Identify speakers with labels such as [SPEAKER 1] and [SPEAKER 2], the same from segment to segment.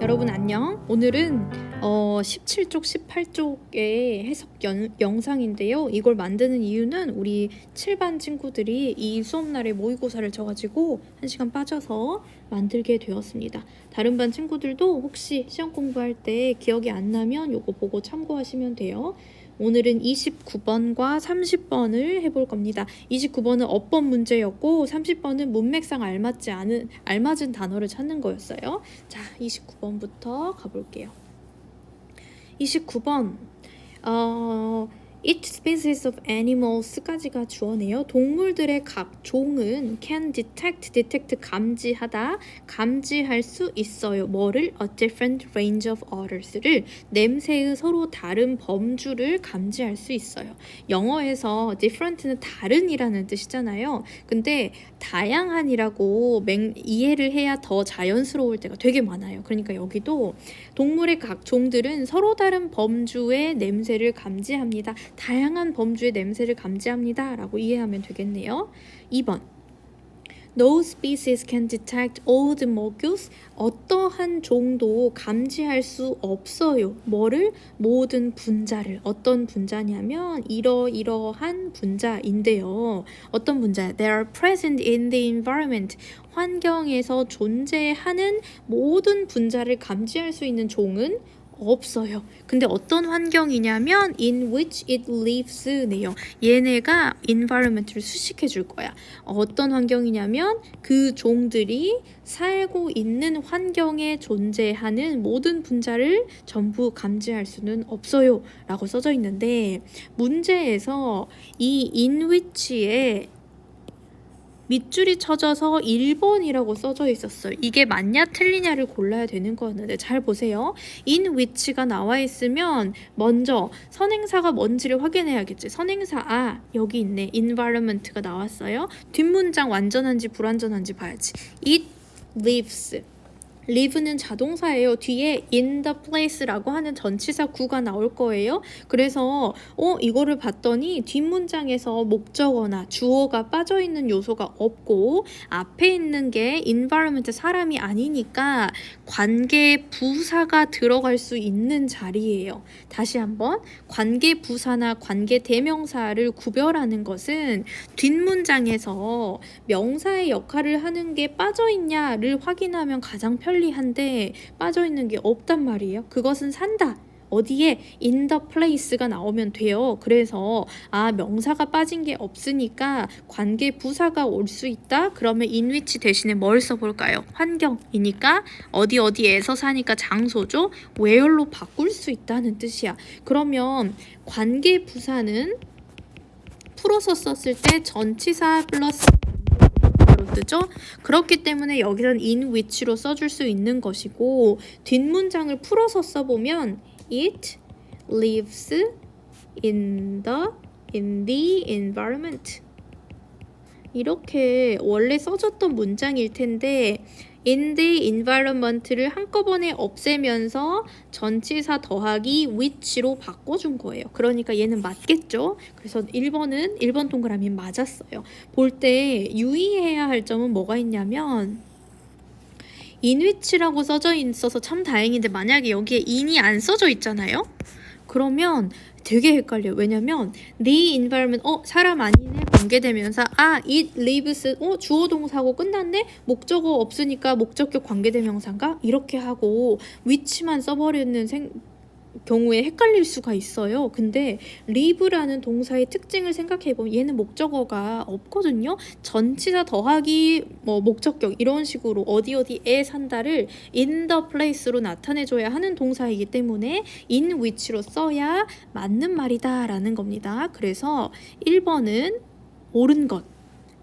[SPEAKER 1] 여러분 안녕. 오늘은 17쪽, 18쪽의 해석 영상인데요. 이걸 만드는 이유는 우리 7반 친구들이 이 수업날에 모의고사를 져가지고 1시간 빠져서 만들게 되었습니다. 다른 반 친구들도 혹시 시험 공부할 때 기억이 안 나면 요거 보고 참고하시면 돼요. 오늘은 29번과 30번을 해볼 겁니다. 29번은 어법 문제였고 30번은 문맥상 알맞은 단어를 찾는 거였어요. 자, 29번부터 가볼게요. 29번 Each species of animals까지가 주어네요. 동물들의 각 종은 can detect 감지하다, 감지할 수 있어요. 뭐를? A different range of odors를 냄새의 서로 다른 범주를 감지할 수 있어요. 영어에서 different는 다른이라는 뜻이잖아요. 근데 다양한이라고 이해를 해야 더 자연스러울 때가 되게 많아요. 그러니까 여기도 동물의 각 종들은 서로 다른 범주의 냄새를 감지합니다. 다양한 범주의 냄새를 감지합니다. 라고 이해하면 되겠네요. 2번 No species can detect all the molecules. 어떠한 종도 감지할 수 없어요. 뭐를? 모든 분자를. 어떤 분자냐면 이러이러한 분자인데요. 어떤 분자? They are present in the environment. 환경에서 존재하는 모든 분자를 감지할 수 있는 종은 없어요. 근데 어떤 환경이냐면 in which it lives네요. 얘네가 environment를 수식해 줄 거야. 어떤 환경이냐면 그 종들이 살고 있는 환경에 존재하는 모든 분자를 전부 감지할 수는 없어요. 라고 써져 있는데 문제에서 이 in which에 밑줄이 쳐져서 1번이라고 써져 있었어요. 이게 맞냐 틀리냐를 골라야 되는 거였는데 잘 보세요. in which가 나와 있으면 먼저 선행사가 뭔지를 확인해야겠지. 선행사 여기 있네. environment가 나왔어요. 뒷문장 완전한지 불완전한지 봐야지. It lives. live는 자동사예요. 뒤에 in the place라고 하는 전치사 구가 나올 거예요. 그래서 이거를 봤더니 뒷문장에서 목적어나 주어가 빠져있는 요소가 없고 앞에 있는 게 environment 사람이 아니니까 관계 부사가 들어갈 수 있는 자리예요. 다시 한번 관계 부사나 관계 대명사를 구별하는 것은 뒷문장에서 명사의 역할을 하는 게 빠져있냐를 확인하면 가장 편리한데 빠져있는 게 없단 말이에요. 그것은 산다. 어디에? in the place가 나오면 돼요. 그래서 명사가 빠진 게 없으니까 관계 부사가 올 수 있다. 그러면 in which 대신에 뭘 써볼까요? 환경이니까 어디에서 사니까 장소죠. where로 바꿀 수 있다는 뜻이야. 그러면 관계 부사는 풀어서 썼을 때 전치사 플러스 뜨죠? 그렇기 때문에 여기선 in which로 써줄 수 있는 것이고 뒷문장을 풀어서 써보면 it lives in the environment 이렇게 원래 써졌던 문장일 텐데 in the environment를 한꺼번에 없애면서 전치사 더하기 which로 바꿔준 거예요. 그러니까 얘는 맞겠죠? 그래서 1번 동그라미 맞았어요. 볼 때 유의해야 할 점은 뭐가 있냐면 in which라고 써져 있어서 참 다행인데 만약에 여기에 in이 안 써져 있잖아요? 그러면 되게 헷갈려요. 왜냐면 the environment 사람 아니네 관계대명사 it lives 주어 동사고 끝났네 목적어 없으니까 목적격 관계대명사인가 이렇게 하고 which만 써버리는 경우에 헷갈릴 수가 있어요. 근데 live라는 동사의 특징을 생각해보면 얘는 목적어가 없거든요. 전치사 더하기 목적격 이런 식으로 어디에 산다를 in the place로 나타내줘야 하는 동사이기 때문에 in which로 써야 맞는 말이다 라는 겁니다. 그래서 1번은 옳은 것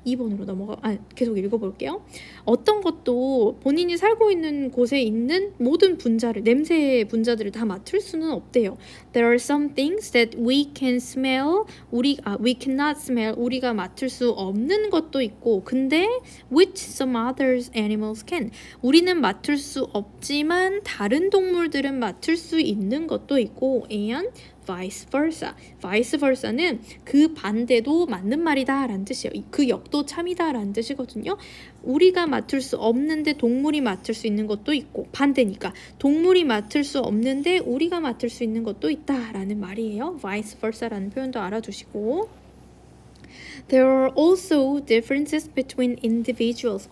[SPEAKER 1] 2번으로 계속 읽어볼게요. 어떤 것도 본인이 살고 있는 곳에 있는 모든 분자를, 냄새 분자들을 다 맡을 수는 없대요. There are some things that we can smell, we cannot smell, 우리가 맡을 수 없는 것도 있고, 근데 which some other animals can. 우리는 맡을 수 없지만 다른 동물들은 맡을 수 있는 것도 있고, and vice versa. vice versa는 그 반대도 맞는 말이다 라는 뜻이에요. 그 역도 참이다 라는 뜻이거든요. 우리가 맡을 수 없는데 동물이 맡을 수 있는 것도 있고, 반대니까 동물이 맡을 수 없는데 우리가 맡을 수 있는 것도 있다 라는 말이에요. vice versa라는 표현도 알아두시고, There are also differences between individuals.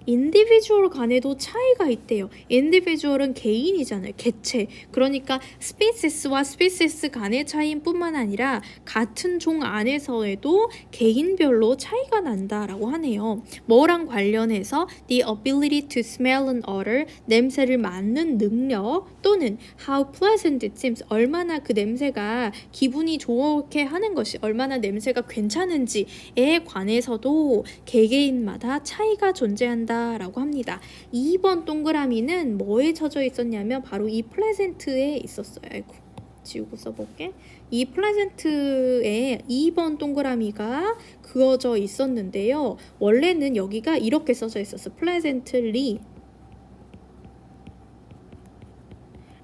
[SPEAKER 1] individual 간에도 차이가 있대요. individual은 개인이잖아요. 개체. 그러니까 species와 species 간의 차이인 뿐만 아니라 같은 종 안에서에도 개인별로 차이가 난다라고 하네요. 뭐랑 관련해서 the ability to smell an odor, 냄새를 맡는 능력, 또는 how pleasant it seems, 얼마나 그 냄새가 기분이 좋게 하는 것이, 얼마나 냄새가 괜찮은지에 관해서도 개개인마다 차이가 존재한다라고 합니다. 2번 동그라미는 뭐에 쳐져 있었냐면 바로 이 pleasant에 있었어요. 아이고, 지우고 써볼게. 이 pleasant에 2번 동그라미가 그어져 있었는데요. 원래는 여기가 이렇게 써져 있었어. pleasantly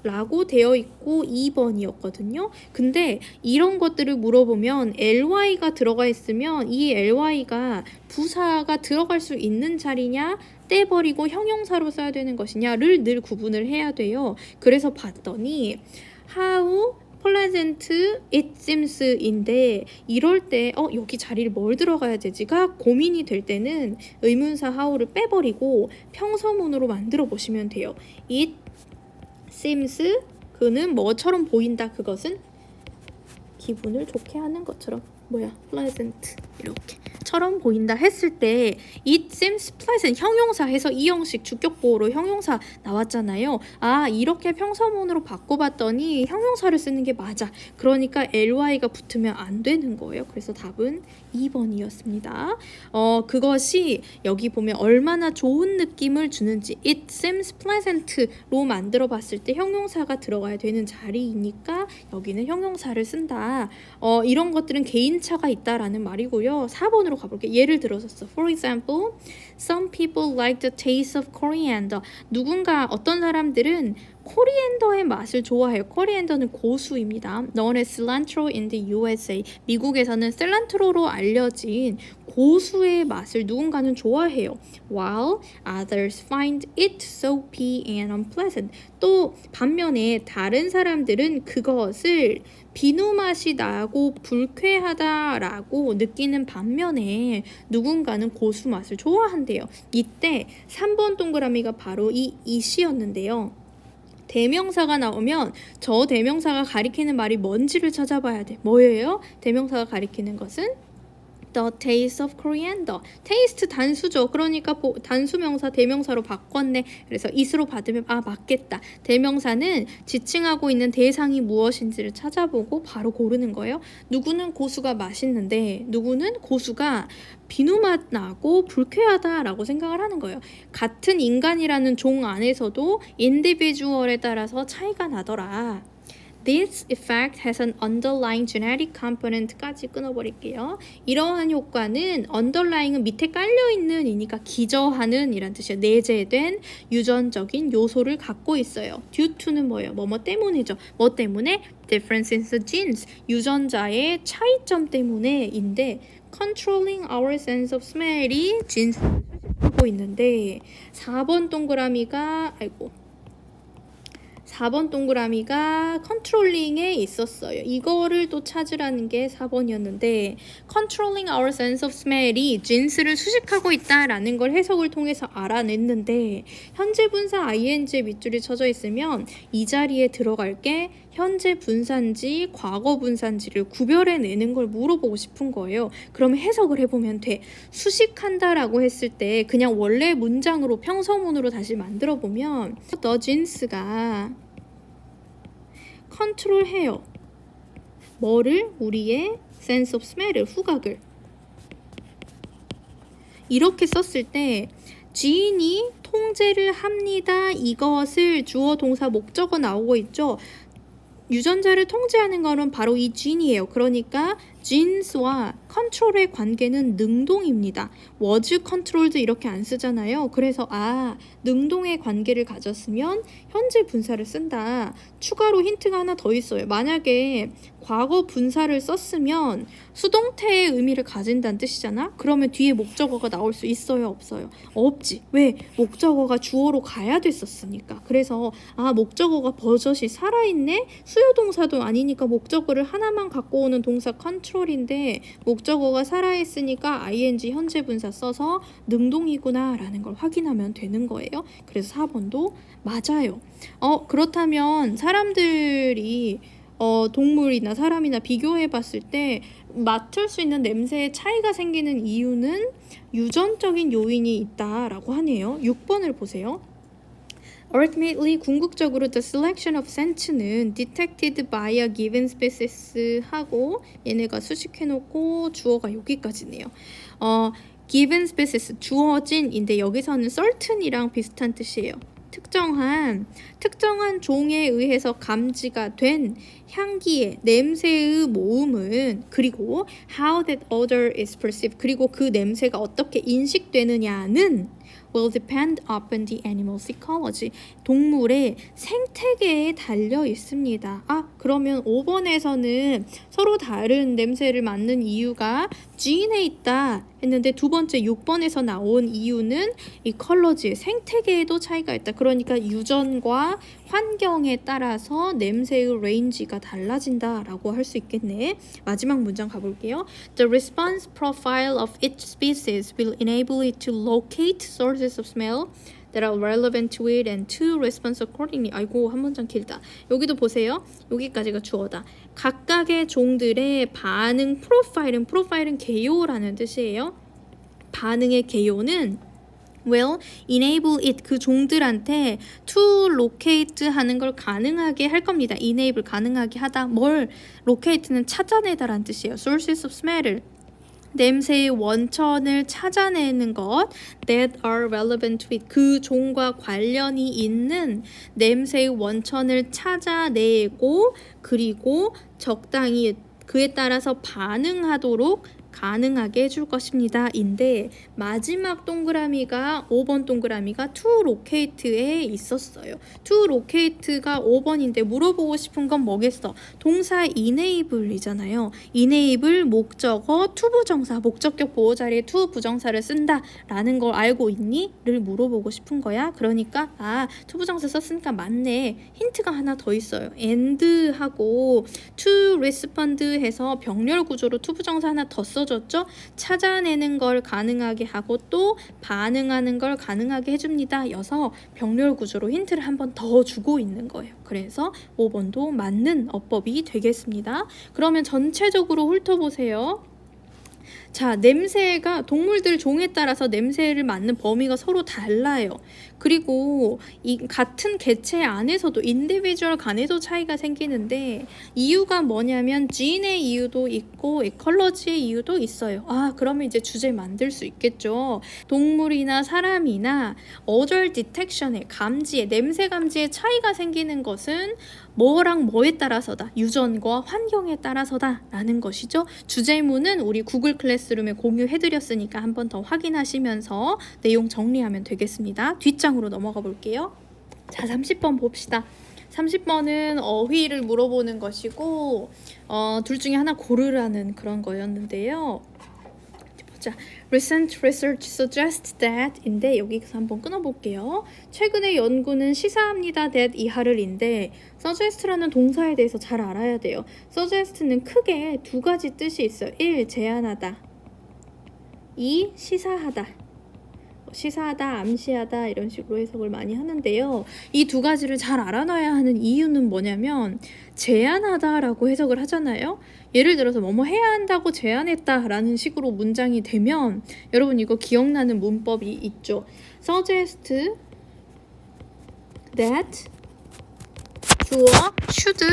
[SPEAKER 1] 라고 되어 있고 2번이었거든요. 근데 이런 것들을 물어보면 ly가 들어가 있으면 이 ly가 부사가 들어갈 수 있는 자리냐, 떼버리고 형용사로 써야 되는 것이냐를 늘 구분을 해야 돼요. 그래서 봤더니 how pleasant it seems인데, 이럴 때 여기 자리를 뭘 들어가야 되지가 고민이 될 때는 의문사 how를 빼버리고 평서문으로 만들어 보시면 돼요. it seems, 그는 뭐처럼 보인다. 그것은 기분을 좋게 하는 것처럼, pleasant 이렇게 처럼 보인다 했을 때 it seems pleasant, 형용사 해서 이 형식 주격보호로 형용사 나왔잖아요. 이렇게 평서문으로 바꿔봤더니 형용사를 쓰는 게 맞아. 그러니까 ly가 붙으면 안 되는 거예요. 그래서 답은 2번이었습니다. 그것이 여기 보면 얼마나 좋은 느낌을 주는지, it seems pleasant로 만들어 봤을 때 형용사가 들어가야 되는 자리이니까 여기는 형용사를 쓴다. 이런 것들은 개인차가 있다라는 말이고요. 4번으로 가볼게요. 예를 들어서 For example, some people like the taste of coriander. 누군가, 어떤 사람들은 코리앤더의 맛을 좋아해요. 코리앤더는 고수입니다. known as cilantro in the USA. 미국에서는 셀란트로로 알려진 고수의 맛을 누군가는 좋아해요. While others find it soapy and unpleasant. 또 반면에 다른 사람들은 그것을 비누 맛이 나고 불쾌하다라고 느끼는 반면에 누군가는 고수 맛을 좋아한대요. 이때 3번 동그라미가 바로 이 it이었는데요. 대명사가 나오면 저 대명사가 가리키는 말이 뭔지를 찾아봐야 돼. 뭐예요? 대명사가 가리키는 것은 The taste of coriander. taste 단수죠. 그러니까 단수명사 대명사로 바꿨네. 그래서 it으로 받으면 맞겠다. 대명사는 지칭하고 있는 대상이 무엇인지를 찾아보고 바로 고르는 거예요. 누구는 고수가 맛있는데 누구는 고수가 비누맛 나고 불쾌하다라고 생각을 하는 거예요. 같은 인간이라는 종 안에서도 individual에 따라서 차이가 나더라. This effect has an underlying genetic component까지 끊어버릴게요. 이러한 효과는 underlying은 밑에 깔려있는 이니까 기저하는 이란 뜻이에요. 내재된 유전적인 요소를 갖고 있어요. due to는 뭐예요? 뭐뭐 때문이죠. 뭐 때문에? difference in the genes. 유전자의 차이점 때문에인데 controlling our sense of smell이 genes를 수식하고 있는데 4번 동그라미가 컨트롤링에 있었어요. 이거를 또 찾으라는 게 4번이었는데 controlling our sense of smell이 genes를 수식하고 있다라는 걸 해석을 통해서 알아냈는데 현재 분사 ing에 밑줄이 쳐져 있으면 이 자리에 들어갈 게 현재 분사인지 과거 분사인지를 구별해내는 걸 물어보고 싶은 거예요. 그럼 해석을 해보면 돼. 수식한다라고 했을 때 그냥 원래 문장으로 평서문으로 다시 만들어보면 The genes가 컨트롤해요. 뭐를? 우리의 sense of smell을, 후각을. 이렇게 썼을 때 지인이 통제를 합니다. 이것을 주어 동사 목적어 나오고 있죠. 유전자를 통제하는 거는 바로 이 gene이에요. 그러니까 genes와 control의 관계는 능동입니다. was controlled 이렇게 안 쓰잖아요. 그래서 능동의 관계를 가졌으면 현재 분사를 쓴다. 추가로 힌트가 하나 더 있어요. 만약에 과거 분사를 썼으면 수동태의 의미를 가진다는 뜻이잖아. 그러면 뒤에 목적어가 나올 수 있어요, 없어요? 없지. 왜? 목적어가 주어로 가야 됐었으니까. 그래서 목적어가 버젓이 살아있네? 수요동사도 아니니까 목적어를 하나만 갖고 오는 동사 컨트롤인데 목적어가 살아있으니까 ing 현재 분사 써서 능동이구나 라는 걸 확인하면 되는 거예요. 그래서 4번도 맞아요. 그렇다면 사람들이 동물이나 사람이나 비교해 봤을 때 맡을 수 있는 냄새에 차이가 생기는 이유는 유전적인 요인이 있다라고 하네요. 6번을 보세요. Ultimately, 궁극적으로 the selection of scent는 detected by a given species 하고 얘네가 수식해놓고 주어가 여기까지네요. given species, 주어진인데 여기서는 certain이랑 비슷한 뜻이에요. 특정한 종에 의해서 감지가 된 향기의 냄새의 모음은 그리고 how that odor is perceived 그리고 그 냄새가 어떻게 인식되느냐는 will depend upon the animal psychology 동물의 생태계에 달려 있습니다. 그러면 5번에서는 서로 다른 냄새를 맡는 이유가 gene에 있다 했는데 두 번째 6번에서 나온 이유는 이컬러지의 생태계에도 차이가 있다. 그러니까 유전과 환경에 따라서 냄새의 레인지가 달라진다라고 할 수 있겠네. 마지막 문장 가볼게요. The response profile of each species will enable it to locate sources of smell that are relevant to it and to respond accordingly. 아이고 한 문장 길다. 여기도 보세요. 여기까지가 주어다. 각각의 종들의 반응 프로파일은 개요라는 뜻이에요. 반응의 개요는 will enable it 그 종들한테 to locate 하는 걸 가능하게 할 겁니다. enable 가능하게 하다. 뭘 locate는 찾아내다라는 뜻이에요. sources of smell을 냄새의 원천을 찾아내는 것 that are relevant to it 그 종과 관련이 있는 냄새의 원천을 찾아내고 그리고 적당히 그에 따라서 반응하도록 가능하게 해줄 것입니다. 인데 마지막 동그라미가 5번 동그라미가 to locate에 있었어요. to locate가 5번인데 물어보고 싶은 건 뭐겠어? 동사 enable이잖아요. enable 목적어 to 부정사 목적격 보호 자리에 to 부정사를 쓴다 라는 걸 알고 있니? 를 물어보고 싶은 거야. 그러니까 to 부정사 썼으니까 맞네. 힌트가 하나 더 있어요. and 하고 to respond 해서 병렬 구조로 to 부정사 하나 더 써 줬죠? 찾아내는 걸 가능하게 하고 또 반응하는 걸 가능하게 해줍니다. 여서 병렬 구조로 힌트를 한 번 더 주고 있는 거예요. 그래서 5번도 맞는 어법이 되겠습니다. 그러면 전체적으로 훑어보세요. 자, 냄새가 동물들 종에 따라서 냄새를 맡는 범위가 서로 달라요. 그리고 이 같은 개체 안에서도 인디비주얼 간에도 차이가 생기는데 이유가 뭐냐면 gene의 이유도 있고 에컬러지의 이유도 있어요. 그러면 이제 주제 만들 수 있겠죠. 동물이나 사람이나 odor detection의 감지에 냄새 감지에 차이가 생기는 것은 뭐랑 뭐에 따라서다. 유전과 환경에 따라서다 라는 것이죠. 주제문은 우리 구글 클래스룸에 공유해드렸으니까 한 번 더 확인하시면서 내용 정리하면 되겠습니다. 뒷장으로 넘어가 볼게요. 자, 30번 봅시다. 30번은 어휘를 물어보는 것이고 둘 중에 하나 고르라는 그런 거였는데요. 자, recent research suggests that 인데 여기서 한번 끊어볼게요. 최근의 연구는 시사합니다 that 이하를 인데 suggest라는 동사에 대해서 잘 알아야 돼요. suggest는 크게 두 가지 뜻이 있어요. 1. 제안하다 2. 시사하다 시사하다, 암시하다 이런 식으로 해석을 많이 하는데요. 이 두 가지를 잘 알아놔야 하는 이유는 뭐냐면 제안하다라고 해석을 하잖아요. 예를 들어서 뭐뭐 해야 한다고 제안했다라는 식으로 문장이 되면 여러분 이거 기억나는 문법이 있죠. suggest that 주어 should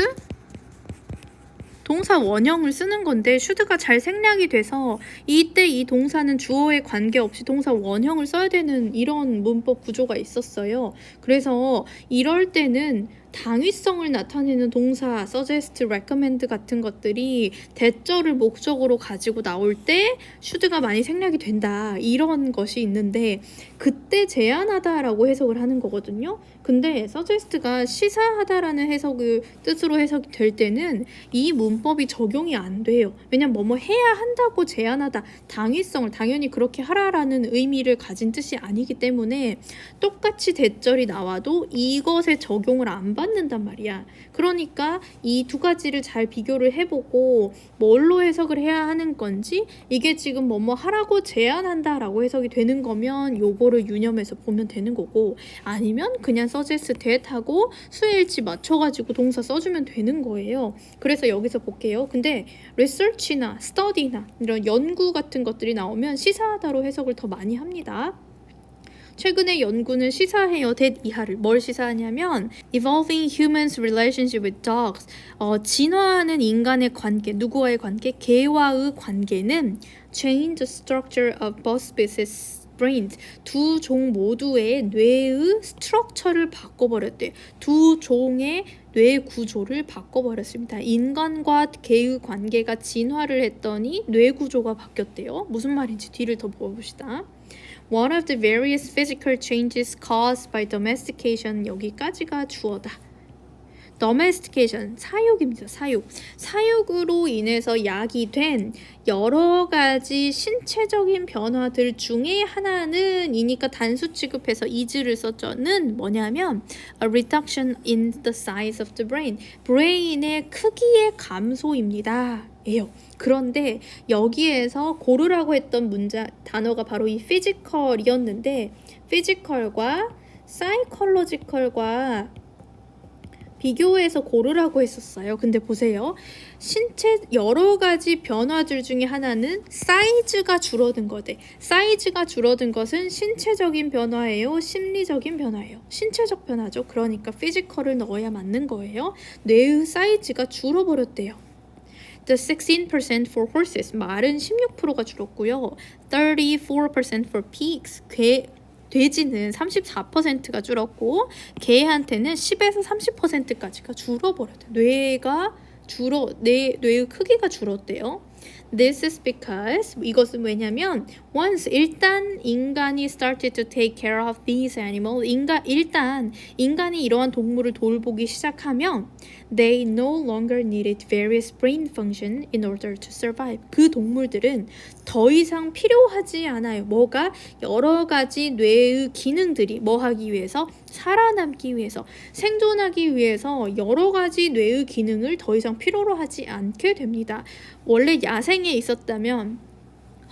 [SPEAKER 1] 동사 원형을 쓰는 건데 should가 잘 생략이 돼서 이때 이 동사는 주어에 관계없이 동사 원형을 써야 되는 이런 문법 구조가 있었어요. 그래서 이럴 때는 당위성을 나타내는 동사 suggest, recommend 같은 것들이 대절을 목적으로 가지고 나올 때 should가 많이 생략이 된다 이런 것이 있는데 그때 제안하다라고 해석을 하는 거거든요. 근데 suggest가 시사하다라는 해석을 뜻으로 해석이 될 때는 이 문법이 적용이 안 돼요. 왜냐면 뭐뭐 해야 한다고 제안하다 당위성을 당연히 그렇게 하라라는 의미를 가진 뜻이 아니기 때문에 똑같이 대절이 나와도 이것에 적용을 안 받는단 말이야. 그러니까 이 두 가지를 잘 비교를 해보고 뭘로 해석을 해야 하는 건지 이게 지금 뭐뭐 하라고 제안한다라고 해석이 되는 거면 요거를 유념해서 보면 되는 거고 아니면 그냥 suggest that 하고 수일치 맞춰가지고 동사 써주면 되는 거예요. 그래서 여기서 볼게요. 근데 research나 study나 이런 연구 같은 것들이 나오면 시사하다로 해석을 더 많이 합니다. 최근에 연구는 시사해요. that 이하를 뭘 시사하냐면 evolving humans relationship with dogs 진화하는 인간의 관계, 누구와의 관계? 개와의 관계는 change the structure of both species brains 두 종 모두의 뇌의 스트럭처를 바꿔버렸대. 두 종의 뇌 구조를 바꿔버렸습니다. 인간과 개의 관계가 진화를 했더니 뇌 구조가 바뀌었대요. 무슨 말인지 뒤를 더 보봅시다. One of the various physical changes caused by domestication 여기까지가 주어다. domestication 사육입니다. 사육으로 인해서 야기된 여러 가지 신체적인 변화들 중에 하나는 이니까 단수 취급해서 is를 썼죠는 뭐냐면 a reduction in the size of the brain 브레인의 크기의 감소입니다. 예요. 그런데 여기에서 고르라고 했던 단어가 바로 이 physical이었는데 physical과 psychological과 비교해서 고르라고 했었어요. 근데 보세요. 신체 여러 가지 변화들 중에 하나는 사이즈가 줄어든 거대. 사이즈가 줄어든 것은 신체적인 변화예요? 심리적인 변화예요? 신체적 변화죠. 그러니까 피지컬을 넣어야 맞는 거예요. 뇌의 사이즈가 줄어버렸대요. The 16% for horses, 말은 16%가 줄었고요. 34% for pigs, 돼지는 34%가 줄었고 개한테는 10에서 30%까지가 줄어버렸대요. 뇌의 크기가 줄었대요. This is because 이것은 왜냐면 once 일단 인간이 started to take care of these animals 일단 인간이 이러한 동물을 돌보기 시작하면 they no longer needed various brain function in order to survive. 그 동물들은 더 이상 필요하지 않아요. 뭐가 여러 가지 뇌의 기능들이 뭐 하기 위해서 살아남기 위해서 생존하기 위해서 여러 가지 뇌의 기능을 더 이상 필요로 하지 않게 됩니다. 원래 야생에 있었다면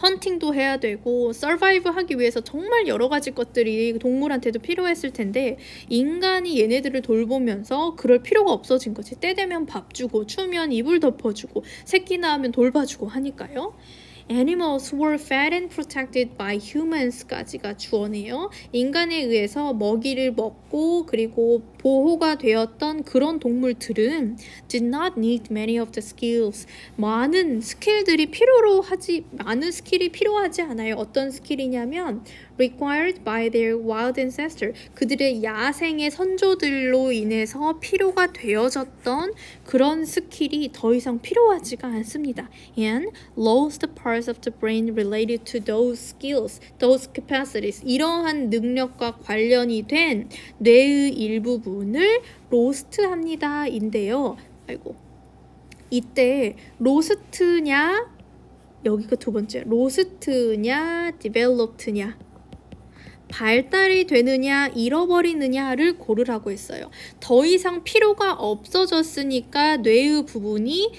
[SPEAKER 1] 헌팅도 해야 되고 서바이브 하기 위해서 정말 여러 가지 것들이 동물한테도 필요했을 텐데 인간이 얘네들을 돌보면서 그럴 필요가 없어진 거지. 때 되면 밥 주고 추우면 이불 덮어주고 새끼 낳으면 돌봐주고 하니까요. Animals were fed and protected by humans까지가 주어네요. 인간에 의해서 먹이를 먹고 그리고 보호가 되었던 그런 동물들은 did not need many of the skills. 많은 스킬이 필요하지 않아요. 어떤 스킬이냐면 required by their wild ancestor. 그들의 야생의 선조들로 인해서 필요가 되어졌던 그런 스킬이 더 이상 필요하지가 않습니다. And lost parts of the brain related to those skills, those capacities. 이러한 능력과 관련이 된 뇌의 일부분을 로스트합니다. 인데요. 이때 로스트냐 여기가 두 번째 로스트냐 디벨롭트냐 발달이 되느냐 잃어버리느냐를 고르라고 했어요. 더 이상 필요가 없어졌으니까 뇌의 부분이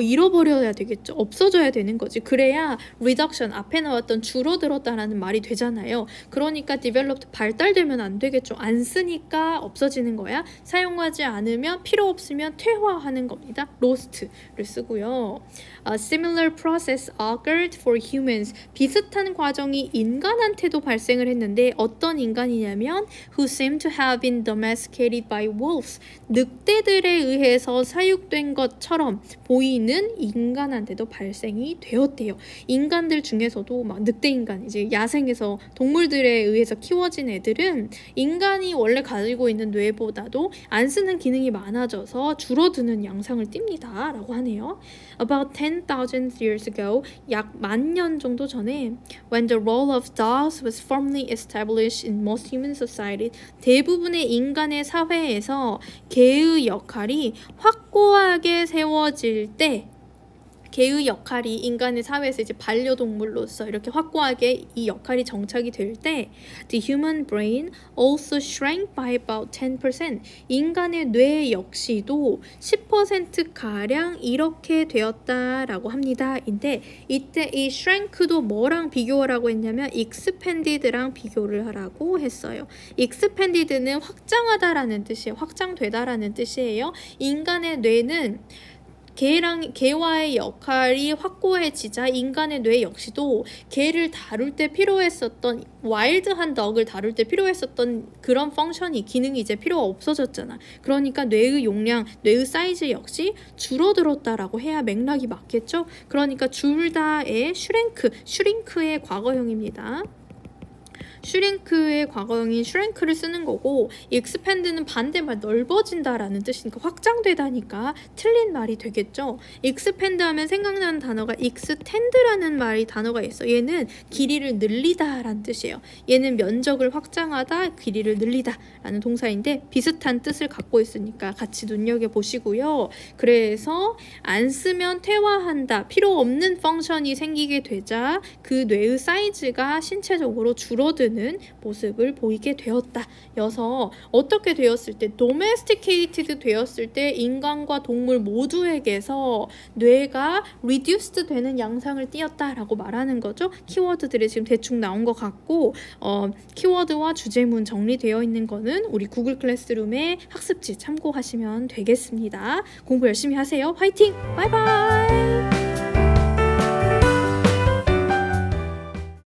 [SPEAKER 1] 잃어버려야 되겠죠. 없어져야 되는 거지. 그래야 reduction 앞에 나왔던 줄어들었다라는 말이 되잖아요. 그러니까 developed 발달되면 안 되겠죠. 안 쓰니까 없어지는 거야. 사용하지 않으면 필요 없으면 퇴화하는 겁니다. lost를 쓰고요. A similar process occurred for humans. 비슷한 과정이 인간한테도 발생을 했는데 어떤 인간이냐면 who seem to have been domesticated by wolves. 늑대들에 의해서 사육된 것처럼 보이는 뇌는 인간한테도 발생이 되었대요. 인간들 중에서도 막 늑대인간, 이제 야생에서 동물들에 의해서 키워진 애들은 인간이 원래 가지고 있는 뇌보다도 안 쓰는 기능이 많아져서 줄어드는 양상을 띱니다 라고 하네요. About 10,000 years ago, 약 10,000년 정도 전에 when the role of dogs was firmly established in most human society, 대부분의 인간의 사회에서 개의 역할이 확고하게 세워질 때, 개의 역할이 인간의 사회에서 이제 반려동물로서 이렇게 확고하게 이 역할이 정착이 될 때 the human brain also shrank by about 10%. 인간의 뇌 역시도 10%가량 이렇게 되었다라고 합니다. 인데 이때 이 shrank도 뭐랑 비교하라고 했냐면 expanded랑 비교를 하라고 했어요. expanded는 확장하다라는 뜻이에요. 확장되다라는 뜻이에요. 인간의 뇌는 개와의 역할이 확고해지자 인간의 뇌 역시도 개를 다룰 때 필요했었던, 와일드한 덕을 다룰 때 필요했었던 그런 펑션이, 기능이 이제 필요가 없어졌잖아. 그러니까 뇌의 용량, 뇌의 사이즈 역시 줄어들었다라고 해야 맥락이 맞겠죠? 그러니까 둘 다의 슈링크의 과거형입니다. 슈링크의 과거형인 슈랭크를 쓰는 거고, expand는 반대말 넓어진다라는 뜻이니까 확장되다니까 틀린 말이 되겠죠. expand 하면 생각나는 단어가 extend라는 단어가 있어. 얘는 길이를 늘리다라는 뜻이에요. 얘는 면적을 확장하다, 길이를 늘리다 라는 동사인데 비슷한 뜻을 갖고 있으니까 같이 눈여겨보시고요. 그래서 안 쓰면 퇴화한다, 필요 없는 펑션이 생기게 되자 그 뇌의 사이즈가 신체적으로 줄어드는 모습을 보이게 되었다. 여서 어떻게 되었을 때, domesticated 되었을 때 인간과 동물 모두에게서 뇌가 reduced 되는 양상을 띄었다라고 말하는 거죠. 키워드들이 지금 대충 나온 것 같고, 키워드와 주제문 정리되어 있는 거는 우리 구글 클래스룸의 학습지 참고하시면 되겠습니다. 공부 열심히 하세요. 화이팅! 바이바이!